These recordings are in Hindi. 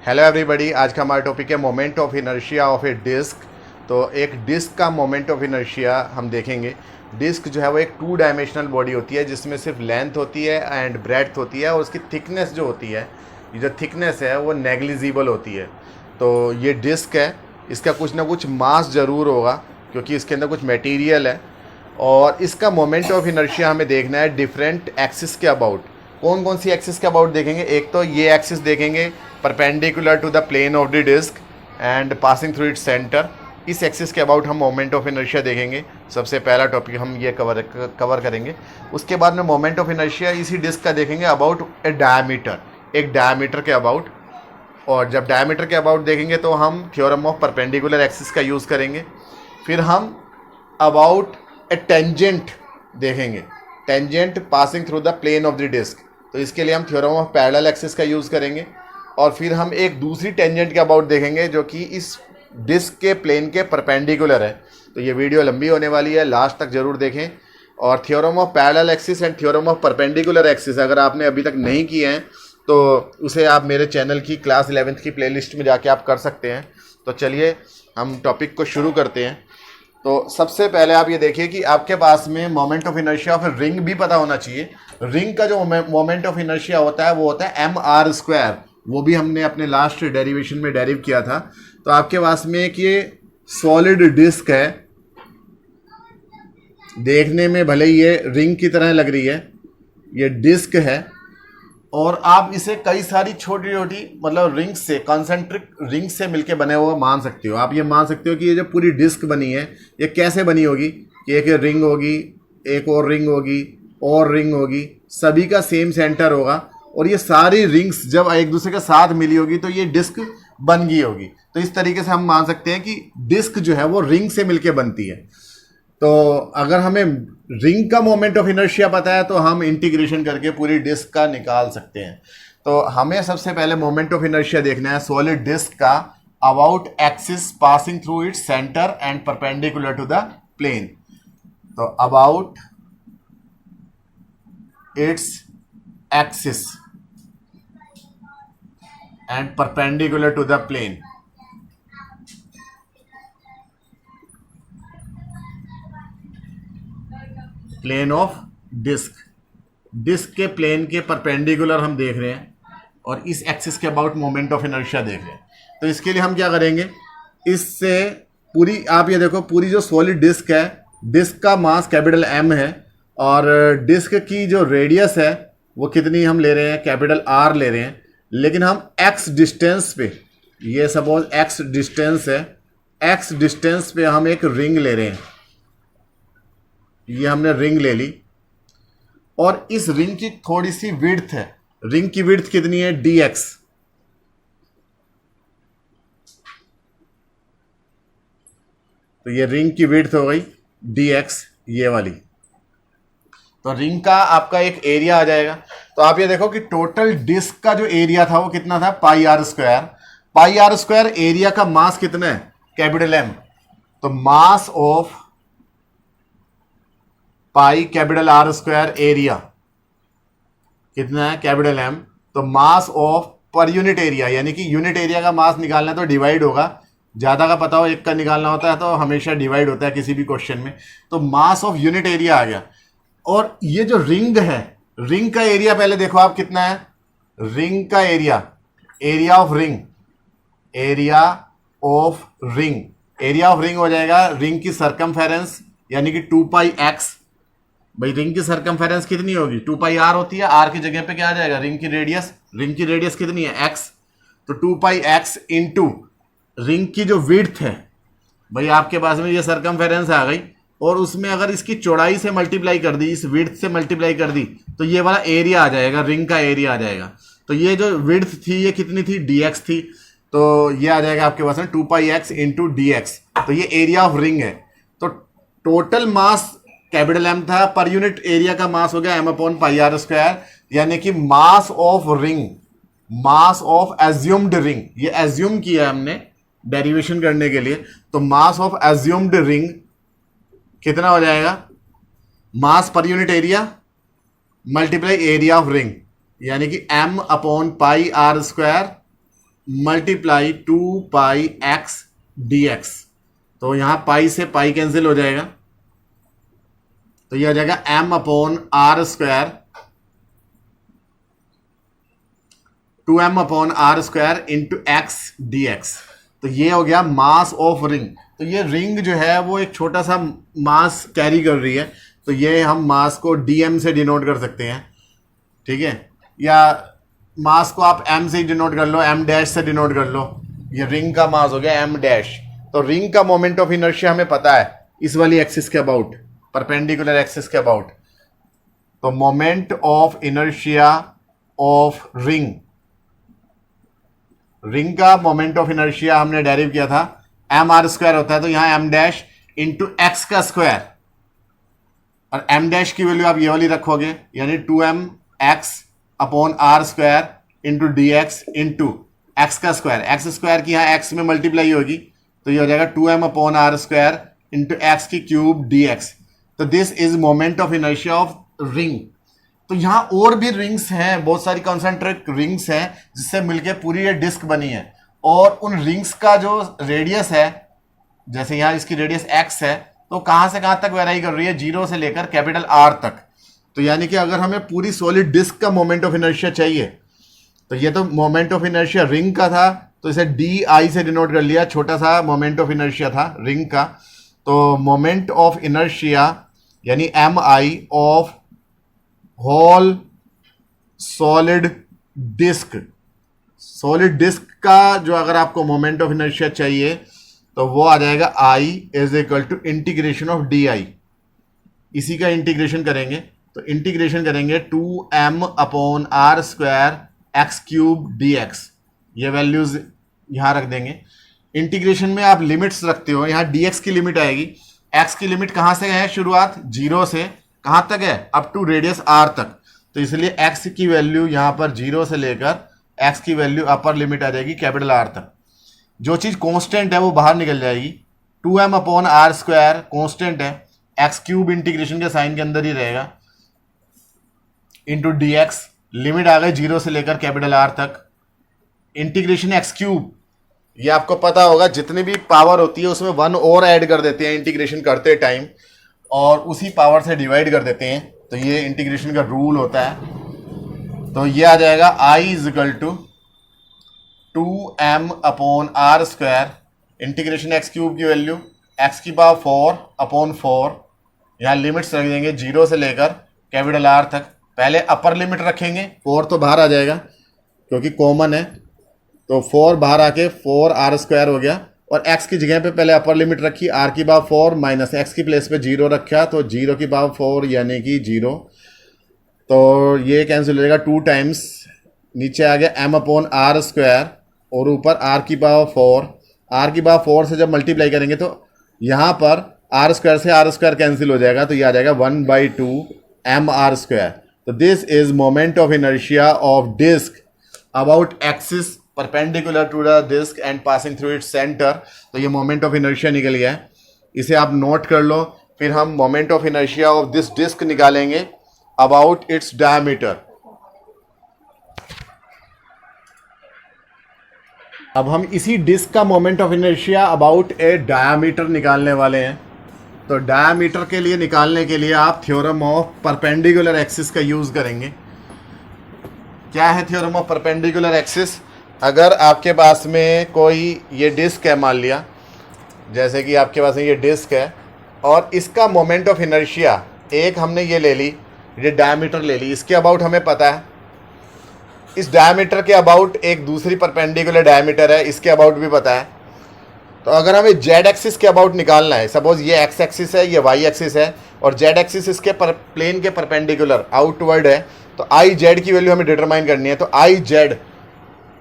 हेलो एवरीबॉडी, आज का हमारा टॉपिक है moment of inertia of a disc. तो एक डिस्क का मोमेंट ऑफ इनर्शिया हम देखेंगे। डिस्क जो है वो एक 2 डायमेंशनल बॉडी होती है जिसमें सिर्फ लेंथ होती है एंड ब्रेड्थ होती है, और उसकी थिकनेस जो होती है, ये जो थिकनेस है वो नेग्लिजिबल होती है। तो ये डिस्क है, इसका कुछ ना कुछ मास ज़रूर होगा क्योंकि इसके अंदर कुछ मटेरियल है, और इसका मोमेंट ऑफ इनर्शिया हमें देखना है डिफरेंट एक्सिस के अबाउट। कौन कौन सी एक्सिस के अबाउट देखेंगे? एक तो ये एक्सिस देखेंगे perpendicular to the plane of the disc and passing through its centre. इस एक्सिस के अबाउट हम मोमेंट ऑफ इनर्शिया देखेंगे। सबसे पहला टॉपिक हम ये कवर करेंगे। उसके बाद में मोमेंट ऑफ इनर्शिया इसी डिस्क का देखेंगे अबाउट ए डायमीटर, एक डायमीटर के अबाउट। और जब डायमीटर के अबाउट देखेंगे तो हम थ्योरम ऑफ परपेंडिकुलर एक्सिस का यूज़ करेंगे। फिर हम अबाउट ए टेंजेंट देखेंगे, tangent passing through the plane of the disc, तो इसके लिए हम थ्योरम ऑफ पैरेलल एक्सिस का यूज़ करेंगे। और फिर हम एक दूसरी टेंजेंट के अबाउट देखेंगे जो कि इस डिस्क के प्लेन के परपेंडिकुलर है। तो ये वीडियो लंबी होने वाली है, लास्ट तक ज़रूर देखें। और theorem of parallel axis and theorem of perpendicular axis अगर आपने अभी तक नहीं किए हैं तो उसे आप मेरे चैनल की क्लास 11th की प्लेलिस्ट में जाके आप कर सकते हैं। तो चलिए हम टॉपिक को शुरू करते हैं। तो सबसे पहले आप ये देखिए कि आपके पास में moment of inertia of ring भी पता होना चाहिए। रिंग का जो मोमेंट ऑफ इनर्शिया होता है वो होता है mr²। वो भी हमने अपने लास्ट डेरिवेशन में डेरिव किया था। तो आपके पास में एक ये सॉलिड डिस्क है, देखने में भले ही ये रिंग की तरह लग रही है, ये डिस्क है, और आप इसे कई सारी छोटी छोटी मतलब रिंग्स से, कॉन्सेंट्रिक रिंग्स से मिलके बने हुए मान सकते हो। आप ये मान सकते हो कि ये जो पूरी डिस्क बनी है ये कैसे बनी होगी कि एक रिंग होगी, एक और रिंग होगी, और रिंग होगी, सभी का सेम सेंटर होगा, और ये सारी रिंग्स जब एक दूसरे के साथ मिली होगी तो ये डिस्क बन गई होगी। तो इस तरीके से हम मान सकते हैं कि डिस्क जो है वो रिंग से मिलके बनती है। तो अगर हमें रिंग का मोमेंट ऑफ इनर्शिया पता है तो हम इंटीग्रेशन करके पूरी डिस्क का निकाल सकते हैं। तो हमें सबसे पहले मोमेंट ऑफ इनर्शिया देखना है सॉलिड डिस्क का about axis passing through its centre and perpendicular to the plane. तो about its axis and perpendicular to the plane. Plane of disc, disc के प्लेन के परपेंडिकुलर हम देख रहे हैं, और इस एक्सिस के अबाउट मोमेंट ऑफ इनर्शिया देख रहे हैं। तो इसके लिए हम क्या करेंगे, इससे पूरी आप ये देखो, पूरी जो सॉलिड डिस्क है, डिस्क का मास कैपिटल M है, और डिस्क की जो रेडियस है वो कितनी हम ले रहे हैं, कैपिटल R ले रहे हैं। लेकिन हम x डिस्टेंस पे, ये सपोज x डिस्टेंस है, x डिस्टेंस पे हम एक रिंग ले रहे हैं, ये हमने रिंग ले ली, और इस रिंग की थोड़ी सी विड्थ है। रिंग की विड्थ कितनी है, dx। तो ये रिंग की विड्थ हो गई dx, ये वाली। तो रिंग का आपका एक एरिया आ जाएगा। तो आप ये देखो कि टोटल डिस्क का जो एरिया था वो कितना था, πr²। πr² एरिया का मास कितना है, कैपिटल M। तो mass of pi capital R² area कितना है, कैपिटल M। तो मास ऑफ पर यूनिट एरिया, यानी कि यूनिट एरिया का मास निकालना है तो डिवाइड होगा। ज़्यादा का पता हो, एक का निकालना होता है तो हमेशा डिवाइड होता है किसी भी क्वेश्चन में। तो मास ऑफ यूनिट एरिया आ गया। और ये जो रिंग है, रिंग का एरिया पहले देखो आप कितना है, रिंग का area, area of ring, area of ring, area of ring हो जाएगा रिंग की सरकमफेरेंस, यानी कि 2πx। भाई रिंग की सरकमफेरेंस कितनी होगी, 2πr होती है, r की जगह पे क्या आ जाएगा, रिंग की रेडियस। रिंग की रेडियस कितनी है, x। तो 2πx इंटू रिंग की जो विड्थ है, भाई आपके पास में ये सरकमफेरेंस आ गई, और उसमें अगर इसकी चौड़ाई से मल्टीप्लाई कर दी, इस विड्थ से मल्टीप्लाई कर दी, तो ये वाला एरिया आ जाएगा, रिंग का एरिया आ जाएगा। तो ये जो विड्थ थी ये कितनी थी, dx थी, तो ये आ जाएगा आपके पास में 2πx इंटू dx। तो ये एरिया ऑफ रिंग है। तो टोटल मास कैपिटल M था, पर यूनिट एरिया का मास हो गया M/πr², यानी कि mass of ring, mass of assumed ring, ये एज्यूम किया हमने डेरिवेशन करने के लिए। तो मास ऑफ एज्यूम्ड रिंग कितना हो जाएगा, mass per unit area multiply area of ring, यानी कि m/πr² मल्टीप्लाई 2πx/dx। तो यहाँ पाई से पाई कैंसिल हो जाएगा, तो ये आ जाएगा m/r², 2m/r² into x dx। तो ये हो गया मास ऑफ रिंग। तो ये रिंग जो है वो एक छोटा सा मास कैरी कर रही है, तो ये हम मास को dm से डिनोट कर सकते हैं, ठीक है, या मास को आप m से डिनोट कर लो, m' से डिनोट कर लो। ये रिंग का मास हो गया m'। तो रिंग का मोमेंट ऑफ इनर्शिया हमें पता है इस वाली एक्सिस के अबाउट, परपेंडिकुलर एक्सिस के अबाउट। तो moment of inertia of ring, ring का मोमेंट ऑफ इनर्शिया हमने डेरिव किया था mr² होता है, तो यहां m' इंटू एक्स का स्क्वायर, और m' की वैल्यू आप ये वाली रखोगे, यानी 2mx/r² into dx into x का स्क्वायर। एक्स स्क्वायर की यहाँ एक्स में मल्टीप्लाई होगी, तो ये हो जाएगा 2m/r² इंटू एक्स की क्यूब dx। तो this is moment of inertia of ring. तो यहाँ और भी रिंग्स हैं, बहुत सारी कॉन्सेंट्रिक रिंग्स हैं जिससे मिलके पूरी ये डिस्क बनी है, और उन रिंग्स का जो रेडियस है, जैसे यहाँ इसकी रेडियस x है, तो कहाँ से कहाँ तक वेराई कर रही है, 0 से लेकर कैपिटल R तक। तो यानी कि अगर हमें पूरी सॉलिड डिस्क का मोमेंट ऑफ इनर्शिया चाहिए, तो ये तो मोमेंट ऑफ इनर्शिया रिंग का था, तो इसे DI से डिनोट कर लिया, छोटा सा मोमेंट ऑफ इनर्शिया था रिंग का। तो मोमेंट ऑफ इनर्शिया यानी MI of whole solid disc, solid disc का जो अगर आपको मोमेंट ऑफ इनर्शिया चाहिए तो वो आ जाएगा I is equal to integration of DI। इसी का इंटीग्रेशन करेंगे, तो इंटीग्रेशन करेंगे 2m/r² x³ dx। ये वैल्यूज यहाँ रख देंगे। इंटीग्रेशन में आप लिमिट्स रखते हो, यहाँ dx की लिमिट आएगी, x की लिमिट कहाँ से है, शुरुआत 0 से कहाँ तक है, अप टू रेडियस r तक। तो इसलिए x की वैल्यू यहाँ पर 0 से लेकर x की वैल्यू अपर लिमिट आ जाएगी कैपिटल R तक। जो चीज़ कांस्टेंट है वो बाहर निकल जाएगी, 2m/r² कांस्टेंट है, x³ इंटीग्रेशन के साइन के अंदर ही रहेगा, इंटू dx, लिमिट आ गई 0 से लेकर कैपिटल R तक, इंटीग्रेशन x³। ये आपको पता होगा जितनी भी पावर होती है उसमें 1 और ऐड कर देते हैं इंटीग्रेशन करते टाइम, और उसी पावर से डिवाइड कर देते हैं। तो ये इंटीग्रेशन का रूल होता है। तो ये आ जाएगा I is equal to 2m/r², integration x³ की वैल्यू x⁴/4, यहाँ लिमिट्स रख देंगे 0 से लेकर कैपिटल R तक। पहले अपर लिमिट रखेंगे, 4 तो बाहर आ जाएगा क्योंकि कॉमन है, तो 4 बाहर आके 4r² हो गया, और x की जगह पे पहले अपर लिमिट रखी r⁴ माइनस x की प्लेस पे 0 रखा, तो 0⁴ यानी कि 0। तो ये कैंसिल हो जाएगा, 2 टाइम्स नीचे आ गया m/r² और ऊपर r⁴ से जब मल्टीप्लाई करेंगे तो यहाँ पर r² से r² कैंसिल हो जाएगा, तो ये आ जाएगा 1/2 mr²। तो this is moment of inertia of disc about axis perpendicular to the disc and passing through its centre. तो ये मोमेंट ऑफ इनर्शिया निकल गया है, इसे आप नोट कर लो। फिर हम moment of inertia of this disc निकालेंगे अबाउट इट्स डायमीटर। अब हम इसी डिस्क का moment of inertia about a diameter निकालने वाले हैं। तो डायमीटर के लिए निकालने के लिए आप थ्योरम ऑफ परपेंडिकुलर एक्सिस का यूज़ करेंगे। क्या है थ्योरम ऑफ परपेंडिकुलर एक्सिस? अगर आपके पास में कोई ये डिस्क है, मान लिया जैसे कि आपके पास में ये डिस्क है, और इसका मोमेंट ऑफ इनर्शिया एक हमने ये ले ली, ये डायमीटर ले ली, इसके अबाउट हमें पता है। इस डायमीटर के अबाउट एक दूसरी परपेंडिकुलर डायमीटर है, इसके अबाउट भी पता है। तो अगर हमें जेड एक्सिस के अबाउट निकालना है, सपोज ये एक्स एक्सिस है, ये वाई एक्सिस है, और जेड एक्सिस इसके प्लेन के परपेंडिकुलर आउटवर्ड है, तो आई जेड की वैल्यू हमें डिटरमाइन करनी है। तो आई जेड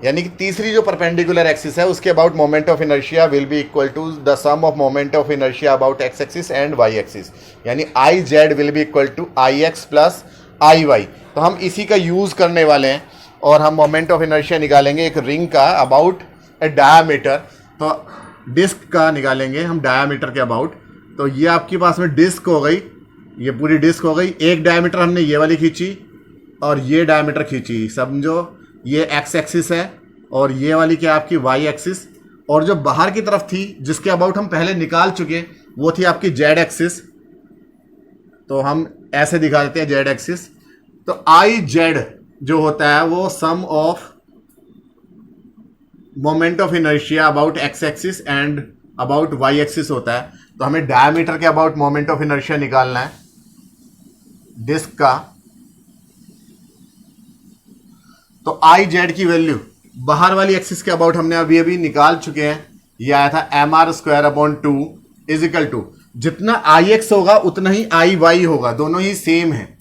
यानी कि तीसरी जो परपेंडिकुलर एक्सिस है उसके about moment of inertia will be equal to the sum of moment of inertia about X axis and Y axis, यानी I Z will be equal to I X plus I Y. तो हम इसी का यूज़ करने वाले हैं और हम मोमेंट ऑफ इनर्शिया निकालेंगे एक रिंग का अबाउट ए डायमीटर। तो डिस्क का निकालेंगे हम डायमीटर के अबाउट। तो ये आपके पास में डिस्क हो गई, ये पूरी डिस्क हो गई। एक डायमीटर हमने ये वाली खींची और ये डायमीटर खींची, समझो ये एक्स एक्सिस है और ये वाली क्या आपकी वाई एक्सिस, और जो बाहर की तरफ थी जिसके अबाउट हम पहले निकाल चुके वो थी आपकी जेड एक्सिस। तो हम ऐसे दिखा देते हैं जेड एक्सिस। तो आई जेड जो होता है वो sum of moment of inertia about X axis and about Y axis होता है। तो हमें डायमीटर के अबाउट मोमेंट ऑफ इनर्शिया निकालना है डिस्क का। तो आई जेड की वैल्यू बाहर वाली एक्सिस के अबाउट हमने अभी अभी निकाल चुके हैं। ये आया था mr² upon 2 is equal to, जितना आई एक्स होगा उतना ही आई वाई होगा, दोनों ही सेम है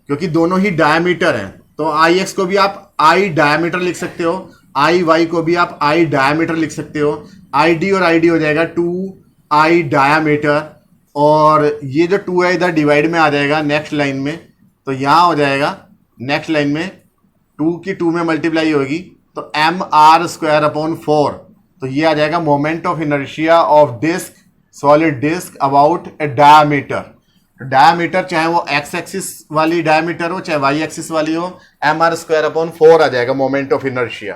क्योंकि दोनों ही डायमीटर हैं। तो आई एक्स को भी आप आई डायमीटर लिख सकते हो, आई वाई को भी आप आई डायमीटर लिख सकते हो। आई डी और आई डी हो जाएगा 2 आई डायमीटर, और ये जो 2 है इधर डिवाइड में आ जाएगा नेक्स्ट लाइन में। तो यहाँ हो जाएगा नेक्स्ट लाइन में 2 की 2 में मल्टीप्लाई होगी तो mr² अपॉन 4। तो ये आ जाएगा moment of inertia of disc, solid disc about a diameter. Diameter चाहे वो एक्स एक्सिस वाली डायमीटर हो चाहे वाई एक्सिस वाली हो, mr² अपॉन 4 आ जाएगा मोमेंट ऑफ इनर्शिया।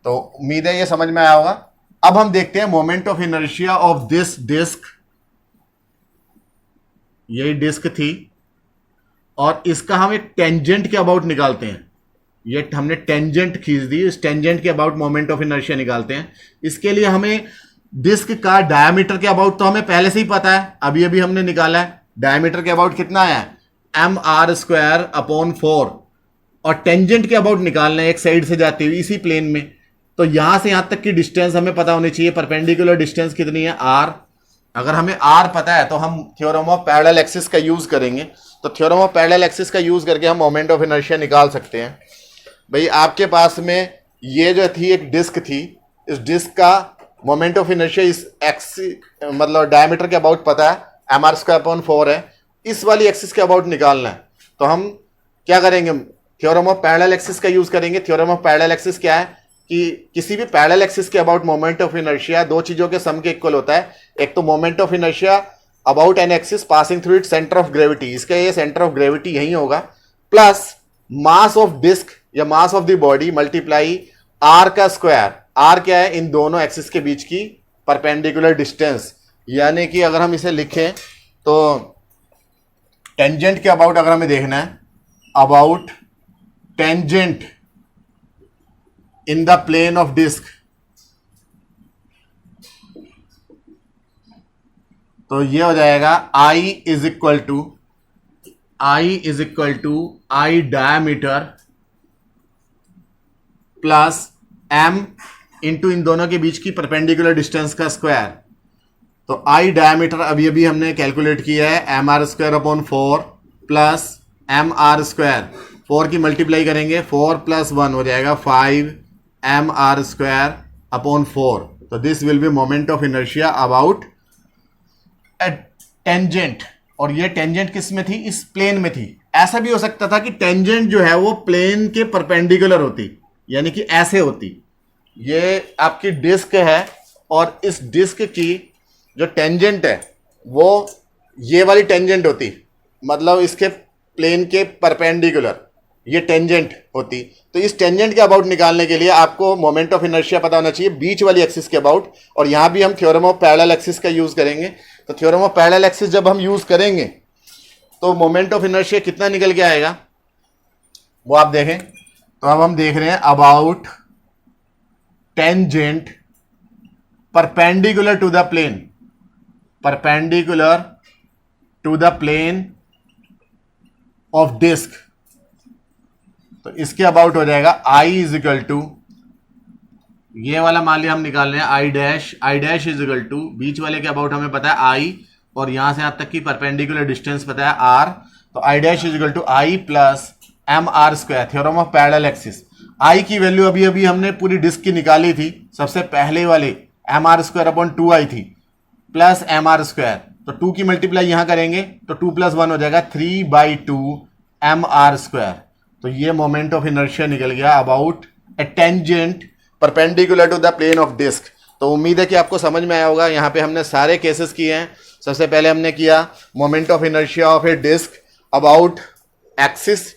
तो उम्मीद है ये समझ में आया होगा। अब हम देखते हैं moment of inertia of this disc. यही डिस्क थी और इसका हम एक टेंजेंट के अबाउट निकालते हैं। ये हमने टेंजेंट खींच दी, इस टेंजेंट के अबाउट मोमेंट ऑफ इनर्शिया निकालते हैं। इसके लिए हमें डिस्क का डायमीटर के अबाउट तो हमें पहले से ही पता है, अभी अभी हमने निकाला है। डायमीटर के अबाउट कितना आया है mr² अपॉन 4, और टेंजेंट के अबाउट निकालना है एक साइड से जाती हुई इसी प्लेन में। तो यहां से यहां तक की डिस्टेंस हमें पता होनी चाहिए, परपेंडिकुलर डिस्टेंस कितनी है r। अगर हमें r पता है तो हम थ्योरम ऑफ पैरेलल एक्सिस का यूज करेंगे। तो थ्योरम ऑफ पैरेलल एक्सिस का यूज करके हम मोमेंट ऑफ इनर्शिया निकाल सकते हैं। भाई आपके पास में ये जो थी एक डिस्क थी, इस डिस्क का मोमेंट ऑफ इनर्शिया इस एक्स मतलब डायमीटर के अबाउट पता है, mr² अपॉन 4 है। इस वाली एक्सिस के अबाउट निकालना है तो हम क्या करेंगे, थ्योरम ऑफ पैरेलल एक्सिस का यूज करेंगे। थ्योरम ऑफ पैरेलल एक्सिस क्या है कि किसी भी पैरेलल एक्सिस के अबाउट मोमेंट ऑफ इनर्शिया दो चीजों के सम के इक्वल होता है। एक तो moment of inertia about an axis passing through its centre of gravity, इसका ये सेंटर ऑफ ग्रेविटी यही होगा, प्लस मास ऑफ डिस्क या mass of the body multiply R का स्क्वायर। आर क्या है, इन दोनों एक्सिस के बीच की परपेंडिकुलर डिस्टेंस। यानी कि अगर हम इसे लिखें तो टेंजेंट के अबाउट अगर हमें देखना है, about tangent in the plane of disc, तो ये हो जाएगा I is equal to I diameter plus m into इन दोनों के बीच की परपेंडिकुलर डिस्टेंस का स्क्वायर। तो आई डायमीटर अभी अभी हमने कैलकुलेट किया है mr² अपॉन 4 प्लस mr²। 4 की मल्टीप्लाई करेंगे, 4 + 1 हो जाएगा 5 mr² अपॉन 4। तो this will be moment of inertia about a tangent. और ये टेंजेंट किस में थी, इस प्लेन में थी। ऐसा भी हो सकता था कि टेंजेंट जो है वो प्लेन के परपेंडिकुलर होती, यानी कि ऐसे होती। ये आपकी डिस्क है और इस डिस्क की जो टेंजेंट है वो ये वाली टेंजेंट होती, मतलब इसके प्लेन के परपेंडिकुलर ये टेंजेंट होती। तो इस टेंजेंट के अबाउट निकालने के लिए आपको मोमेंट ऑफ इनर्शिया पता होना चाहिए बीच वाली एक्सिस के अबाउट। और यहां भी हम थ्योरम ऑफ पैरेलल एक्सिस का यूज करेंगे। तो थ्योरम ऑफ पैरेलल एक्सिस जब हम यूज करेंगे तो मोमेंट ऑफ इनर्शिया कितना निकल के आएगा वो आप देखें। तो अब हम देख रहे हैं about tangent perpendicular to the plane, perpendicular to the plane of disc. तो इसके अबाउट हो जाएगा I इज इक्वल टू, ये वाला मान लिया हम निकाल रहे हैं I dash is equal to, बीच वाले के अबाउट हमें पता है I और यहां से यहां तक की परपेंडिकुलर डिस्टेंस पता है R। तो I dash is equal to I plus mr², theorem of parallel axis. I की वैल्यू अभी अभी हमने पूरी डिस्क की निकाली थी, सबसे पहले वाले mr² अपॉन 2 आई थी प्लस mr²। तो 2 की मल्टीप्लाई यहां करेंगे तो 2 + 1 हो जाएगा 3/2 mr²। तो ये मोमेंट ऑफ इनर्शिया निकल गया about a tangent perpendicular to the plane of disc. तो उम्मीद है कि आपको समझ में आया होगा। यहाँ पे हमने सारे केसेस किए हैं। सबसे पहले हमने किया moment of inertia of a disc about axis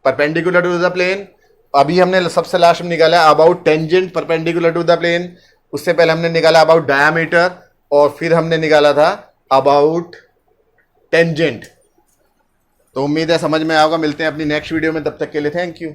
perpendicular to the plane, अभी हमने सबसे लास्ट में निकाला about tangent perpendicular to the plane, उससे पहले हमने निकाला अबाउट डायामीटर, और फिर हमने निकाला था अबाउट टेंजेंट। तो उम्मीद है समझ में आएगा। मिलते हैं अपनी नेक्स्ट वीडियो में, तब तक के लिए थैंक यू।